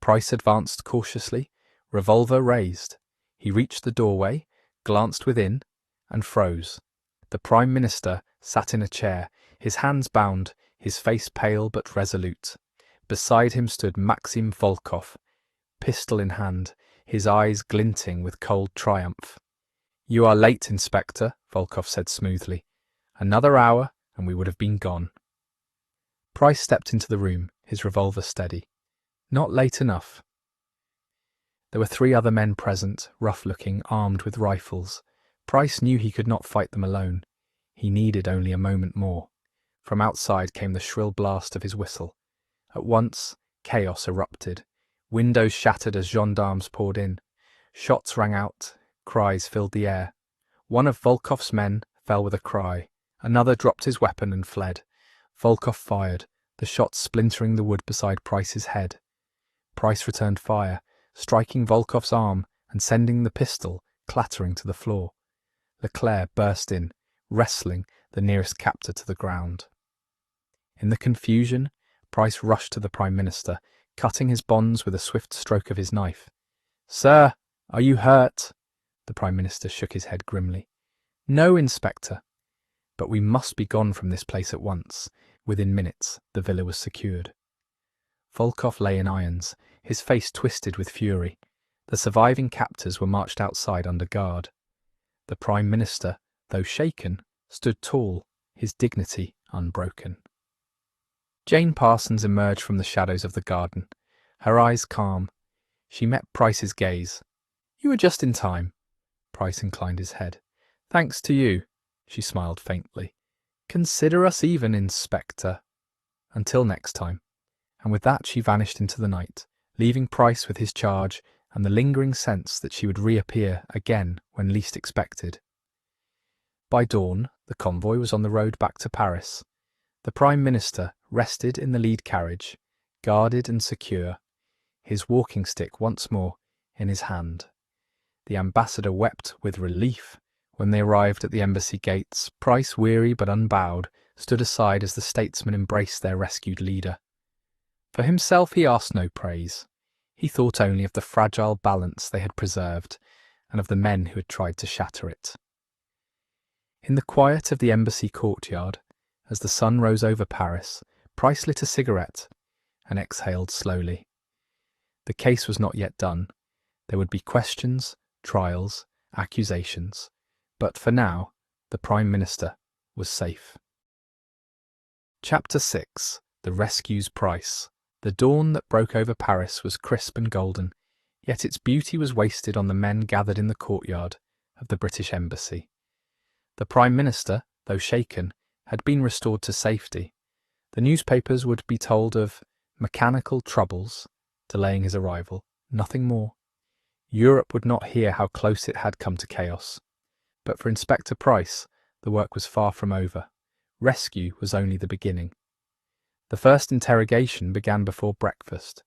Price advanced cautiously, revolver raised. He reached the doorway, glanced within, and froze. The Prime Minister sat in a chair, his hands bound, his face pale but resolute. Beside him stood Maxim Volkov, pistol in hand, his eyes glinting with cold triumph. You are late, Inspector, Volkov said smoothly. Another hour, and we would have been gone. Price stepped into the room, his revolver steady. Not late enough. There were 3 other men present, rough-looking, armed with rifles. Price knew he could not fight them alone. He needed only a moment more. From outside came the shrill blast of his whistle. At once, chaos erupted. Windows shattered as gendarmes poured in. Shots rang out. Cries filled the air. One of Volkov's men fell with a cry. Another dropped his weapon and fled. Volkov fired, the shot splintering the wood beside Price's head. Price returned fire, striking Volkov's arm and sending the pistol clattering to the floor. Leclerc burst in, wrestling the nearest captor to the ground. In the confusion, Price rushed to the Prime Minister, cutting his bonds with a swift stroke of his knife. Sir, are you hurt? The Prime Minister shook his head grimly. No, Inspector. But we must be gone from this place at once. Within minutes, the villa was secured. Volkov lay in irons, his face twisted with fury. The surviving captors were marched outside under guard. The Prime Minister, though shaken, stood tall, his dignity unbroken. Jane Parsons emerged from the shadows of the garden, her eyes calm. She met Price's gaze. You were just in time. Price inclined his head. Thanks to you, she smiled faintly. Consider us even, Inspector. Until next time. And with that she vanished into the night, leaving Price with his charge and the lingering sense that she would reappear again when least expected. By dawn, the convoy was on the road back to Paris. The Prime Minister rested in the lead carriage, guarded and secure, his walking stick once more in his hand. The ambassador wept with relief when they arrived at the embassy gates. Price, weary but unbowed, stood aside as the statesmen embraced their rescued leader. For himself he asked no praise. He thought only of the fragile balance they had preserved and of the men who had tried to shatter it. In the quiet of the embassy courtyard, as the sun rose over Paris, Price lit a cigarette and exhaled slowly. The case was not yet done. There would be questions, trials, accusations, but for now, the Prime Minister was safe. Chapter 6. The Rescue's Price. The dawn that broke over Paris was crisp and golden, yet its beauty was wasted on the men gathered in the courtyard of the British Embassy. The Prime Minister, though shaken, had been restored to safety. The newspapers would be told of mechanical troubles delaying his arrival, nothing more. Europe would not hear how close it had come to chaos. But for Inspector Price, the work was far from over. Rescue was only the beginning. The first interrogation began before breakfast.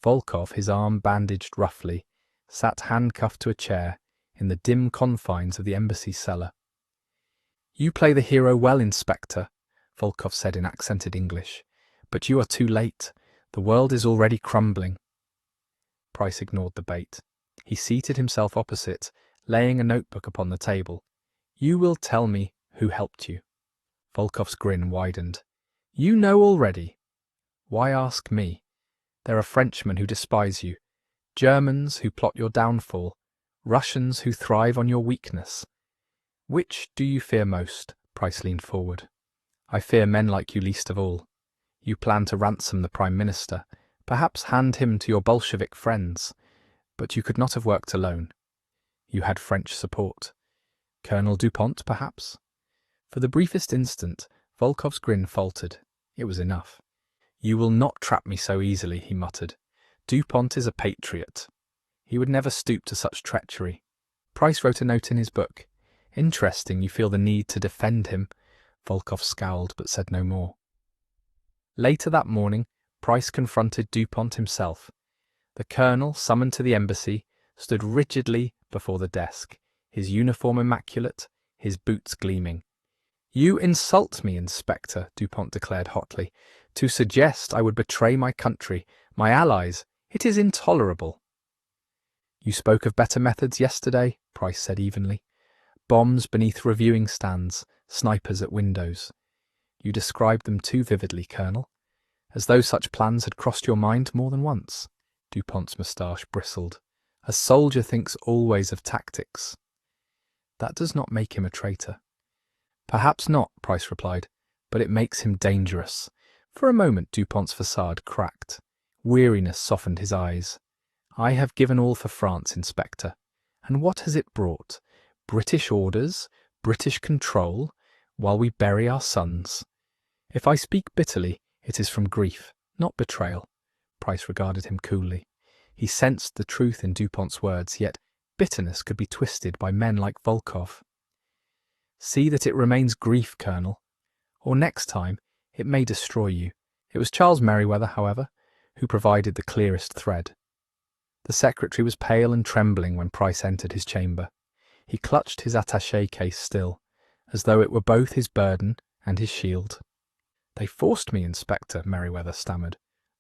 Volkov, his arm bandaged roughly, sat handcuffed to a chair in the dim confines of the embassy cellar. You play the hero well, Inspector, Volkov said in accented English, but you are too late. The world is already crumbling. Price ignored the bait. He seated himself opposite, laying a notebook upon the table. You will tell me who helped you. Volkov's grin widened. You know already. Why ask me? There are Frenchmen who despise you, Germans who plot your downfall, Russians who thrive on your weakness. Which do you fear most? Price leaned forward. I fear men like you least of all. You plan to ransom the Prime Minister, perhaps hand him to your Bolshevik friends, but you could not have worked alone. You had French support. Colonel Dupont, perhaps? For the briefest instant, Volkov's grin faltered. It was enough. You will not trap me so easily, he muttered. Dupont is a patriot. He would never stoop to such treachery. Price wrote a note in his book. Interesting you feel the need to defend him. Volkov scowled but said no more. Later that morning, Price confronted Dupont himself. The colonel, summoned to the embassy, stood rigidly before the desk, his uniform immaculate, his boots gleaming. You insult me, Inspector, Dupont declared hotly. To suggest I would betray my country, my allies, it is intolerable. You spoke of better methods yesterday, Price said evenly. Bombs beneath reviewing stands, snipers at windows. You described them too vividly, Colonel, as though such plans had crossed your mind more than once. Dupont's moustache bristled. A soldier thinks always of tactics. That does not make him a traitor. Perhaps not, Price replied, but it makes him dangerous. For a moment Dupont's facade cracked. Weariness softened his eyes. I have given all for France, Inspector. And what has it brought? British orders, British control, while we bury our sons. If I speak bitterly, it is from grief, not betrayal. Price regarded him coolly. He sensed the truth in Dupont's words, yet bitterness could be twisted by men like Volkov. See that it remains grief, Colonel, or next time it may destroy you. It was Charles Merryweather, however, who provided the clearest thread. The secretary was pale and trembling when Price entered his chamber. He clutched his attaché case still, as though it were both his burden and his shield. They forced me, Inspector, Merryweather stammered.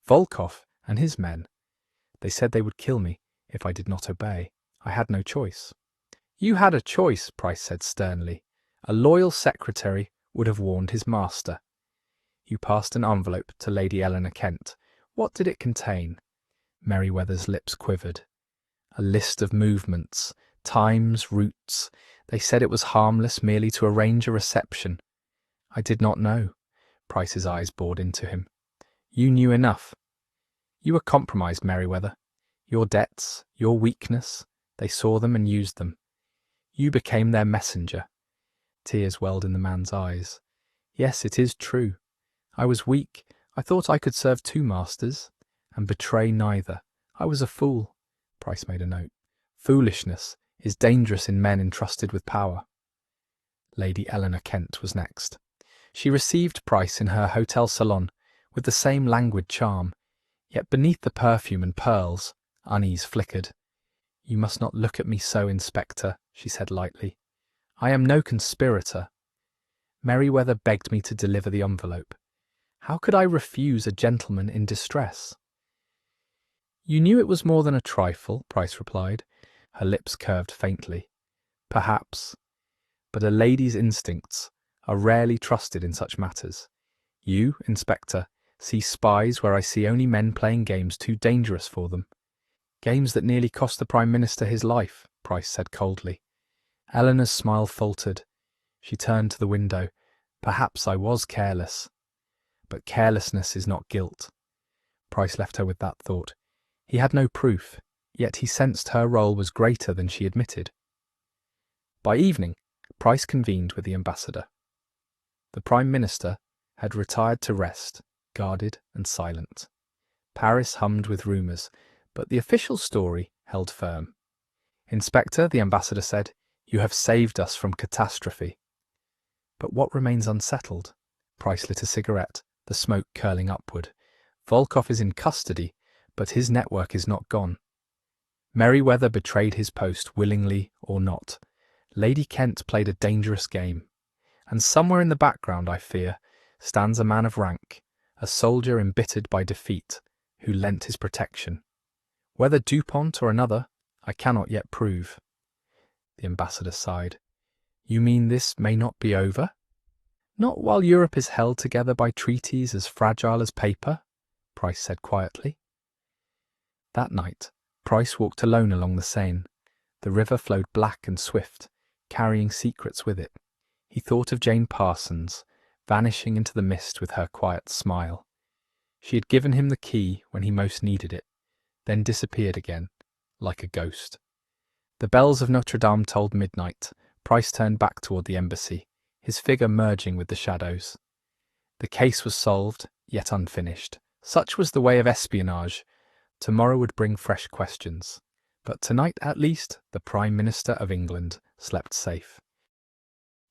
Volkov and his men. They said they would kill me if I did not obey. I had no choice. You had a choice, Price said sternly. A loyal secretary would have warned his master. You passed an envelope to Lady Eleanor Kent. What did it contain? Merryweather's lips quivered. A list of movements, times, routes. They said it was harmless, merely to arrange a reception. I did not know. Price's eyes bored into him. You knew enough. You were compromised, Merryweather. Your debts, your weakness, they saw them and used them. You became their messenger. Tears welled in the man's eyes. Yes, it is true. I was weak. I thought I could serve two masters and betray neither. I was a fool. Price made a note. Foolishness is dangerous in men entrusted with power. Lady Eleanor Kent was next. She received Price in her hotel salon with the same languid charm, yet beneath the perfume and pearls, unease flickered. You must not look at me so, Inspector, she said lightly. I am no conspirator. Merryweather begged me to deliver the envelope. How could I refuse a gentleman in distress? You knew it was more than a trifle, Price replied. Her lips curved faintly. Perhaps. But a lady's instincts are rarely trusted in such matters. You, Inspector, see spies where I see only men playing games too dangerous for them. Games that nearly cost the Prime Minister his life, Price said coldly. Eleanor's smile faltered. She turned to the window. Perhaps I was careless. But carelessness is not guilt. Price left her with that thought. He had no proof, yet he sensed her role was greater than she admitted. By evening, Price convened with the ambassador. The Prime Minister had retired to rest, guarded and silent. Paris hummed with rumours, but the official story held firm. Inspector, the ambassador said, you have saved us from catastrophe. But what remains unsettled? Price lit a cigarette, the smoke curling upward. Volkov is in custody, but his network is not gone. Merryweather betrayed his post willingly or not. Lady Kent played a dangerous game. And somewhere in the background, I fear, stands a man of rank, a soldier embittered by defeat, who lent his protection. Whether Dupont or another, I cannot yet prove. The ambassador sighed. You mean this may not be over? Not while Europe is held together by treaties as fragile as paper. Price said quietly. That night, Price walked alone along the Seine. The river flowed black and swift, carrying secrets with it. He thought of Jane Parsons, vanishing into the mist with her quiet smile. She had given him the key when he most needed it, then disappeared again, like a ghost. The bells of Notre Dame tolled midnight. Price turned back toward the embassy, his figure merging with the shadows. The case was solved, yet unfinished. Such was the way of espionage. Tomorrow would bring fresh questions. But tonight, at least, the Prime Minister of England slept safe.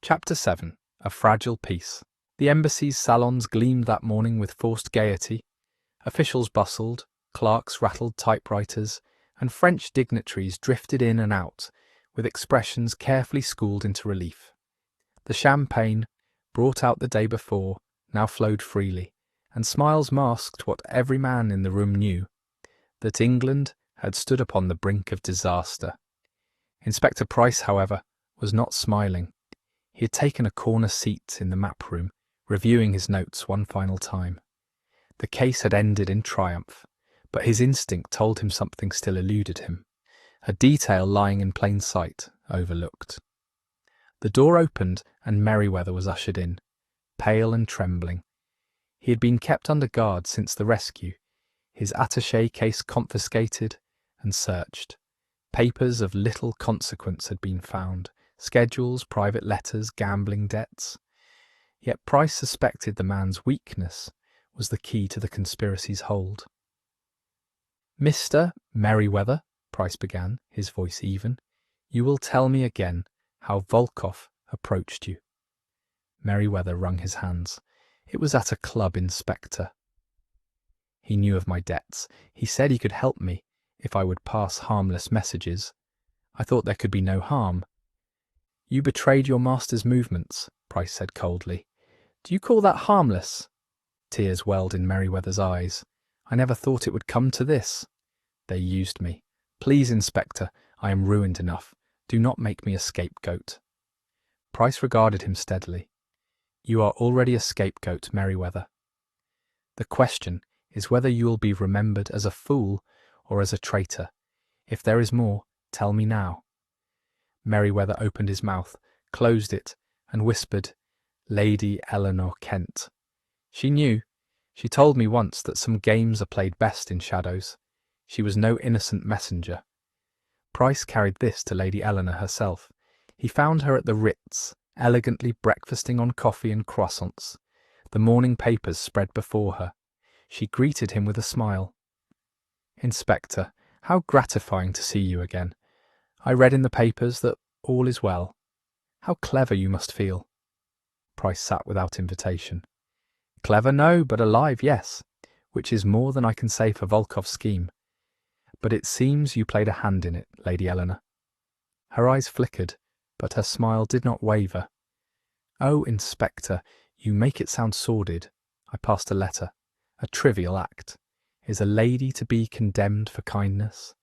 Chapter 7. A Fragile Peace. The embassy's salons gleamed that morning with forced gaiety. Officials bustled, clerks rattled typewriters, and French dignitaries drifted in and out, with expressions carefully schooled into relief. The champagne, brought out the day before, now flowed freely, and smiles masked what every man in the room knew, that England had stood upon the brink of disaster. Inspector Price, however, was not smiling. He had taken a corner seat in the map room, reviewing his notes one final time. The case had ended in triumph, but his instinct told him something still eluded him, a detail lying in plain sight, overlooked. The door opened and Merryweather was ushered in, pale and trembling. He had been kept under guard since the rescue, his attaché case confiscated and searched. Papers of little consequence had been found, schedules, private letters, gambling debts. Yet Price suspected the man's weakness was the key to the conspiracy's hold. "Mr. Merryweather," Price began, his voice even, "you will tell me again how Volkov approached you." Merryweather wrung his hands. "It was at a club, Inspector. He knew of my debts. He said he could help me if I would pass harmless messages. I thought there could be no harm." "You betrayed your master's movements," Price said coldly. "Do you call that harmless?" Tears welled in Merryweather's eyes. "I never thought it would come to this. They used me. Please, Inspector, I am ruined enough. Do not make me a scapegoat." Price regarded him steadily. "You are already a scapegoat, Merryweather. The question is whether you will be remembered as a fool or as a traitor. If there is more, tell me now." Merryweather opened his mouth, closed it, and whispered, "Lady Eleanor Kent. She knew. She told me once that some games are played best in shadows. She was no innocent messenger." Price carried this to Lady Eleanor herself. He found her at the Ritz, elegantly breakfasting on coffee and croissants, the morning papers spread before her. She greeted him with a smile. "Inspector, how gratifying to see you again. I read in the papers that all is well. How clever you must feel." Price sat without invitation. "Clever, no, but alive, yes, which is more than I can say for Volkov's scheme. But it seems you played a hand in it, Lady Eleanor." Her eyes flickered, but her smile did not waver. "Oh, Inspector, you make it sound sordid. I passed a letter. A trivial act. Is a lady to be condemned for kindness?"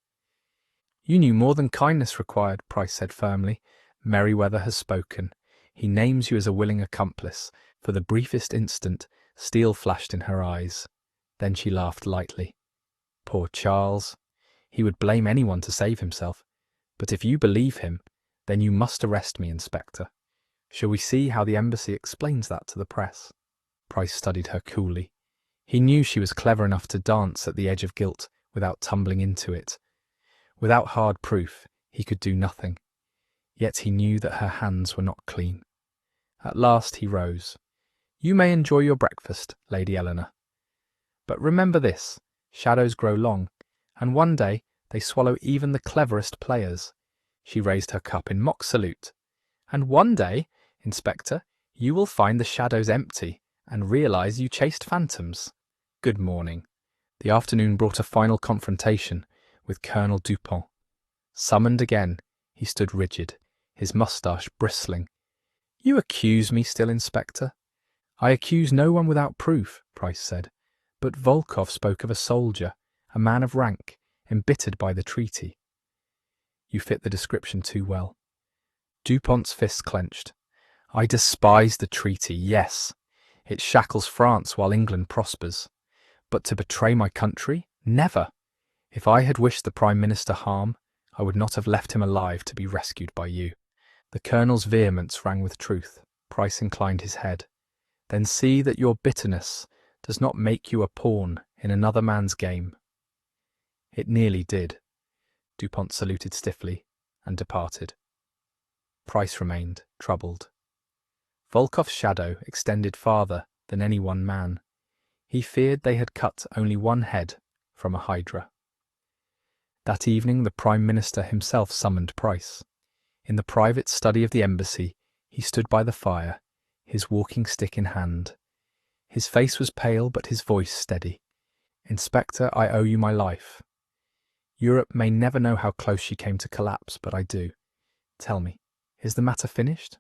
"You knew more than kindness required," Price said firmly. "Merryweather has spoken. He names you as a willing accomplice." For the briefest instant, steel flashed in her eyes. Then she laughed lightly. "Poor Charles. He would blame anyone to save himself. But if you believe him, then you must arrest me, Inspector. Shall we see how the embassy explains that to the press?" Price studied her coolly. He knew she was clever enough to dance at the edge of guilt without tumbling into it. Without hard proof, he could do nothing. Yet he knew that her hands were not clean. At last he rose. "You may enjoy your breakfast, Lady Eleanor. But remember this, shadows grow long, and one day they swallow even the cleverest players." She raised her cup in mock salute. "And one day, Inspector, you will find the shadows empty and realize you chased phantoms. Good morning." The afternoon brought a final confrontation with Colonel Dupont. Summoned again, he stood rigid, his moustache bristling. "You accuse me still, Inspector?" "I accuse no one without proof," Price said. "But Volkov spoke of a soldier, a man of rank, embittered by the treaty." "You fit the description too well." Dupont's fists clenched. "I despise the treaty, yes. It shackles France while England prospers. But to betray my country? Never! If I had wished the Prime Minister harm, I would not have left him alive to be rescued by you. The Colonel's vehemence rang with truth. Price inclined his head. Then see that your bitterness does not make you a pawn in another man's game. It nearly did. Dupont saluted stiffly and departed. Price remained, troubled. Volkov's shadow extended farther than any one man. He feared they had cut only one head from a hydra. That evening the Prime Minister himself summoned Price. In the private study of the embassy, he stood by the fire, his walking stick in hand. His face was pale, but his voice steady. "Inspector, I owe you my life. Europe may never know how close she came to collapse, but I do. Tell me, is the matter finished?"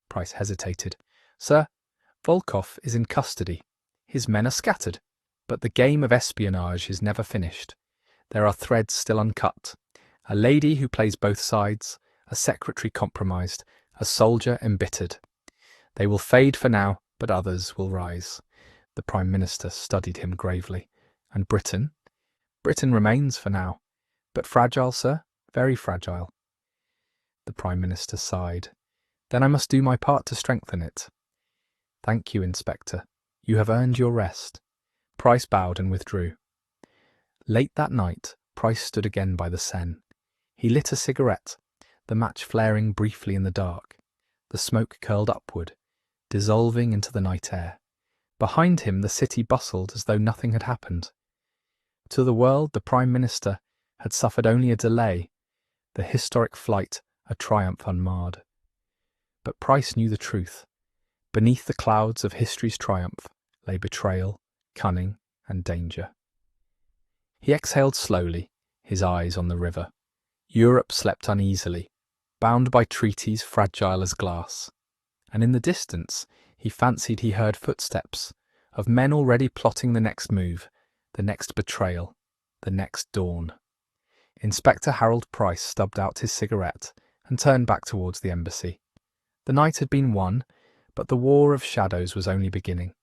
Price hesitated. "Sir, Volkov is in custody. His men are scattered. But the game of espionage is never finished. There are threads still uncut. A lady who plays both sides, a secretary compromised, a soldier embittered. They will fade for now, but others will rise." The Prime Minister studied him gravely. "And Britain? Britain remains for now. But fragile, sir, very fragile." The Prime Minister sighed. "Then I must do my part to strengthen it." "Thank you, Inspector. You have earned your rest." Price bowed and withdrew. Late that night, Price stood again by the Seine. He lit a cigarette, the match flaring briefly in the dark. The smoke curled upward, dissolving into the night air. Behind him the city bustled as though nothing had happened. To the world, the Prime Minister had suffered only a delay, the historic flight a triumph unmarred. But Price knew the truth. Beneath the clouds of history's triumph lay betrayal, cunning, and danger. He exhaled slowly, his eyes on the river. Europe slept uneasily, bound by treaties fragile as glass. And in the distance, he fancied he heard footsteps of men already plotting the next move, the next betrayal, the next dawn. Inspector Harold Price stubbed out his cigarette and turned back towards the embassy. The night had been won, but the war of shadows was only beginning.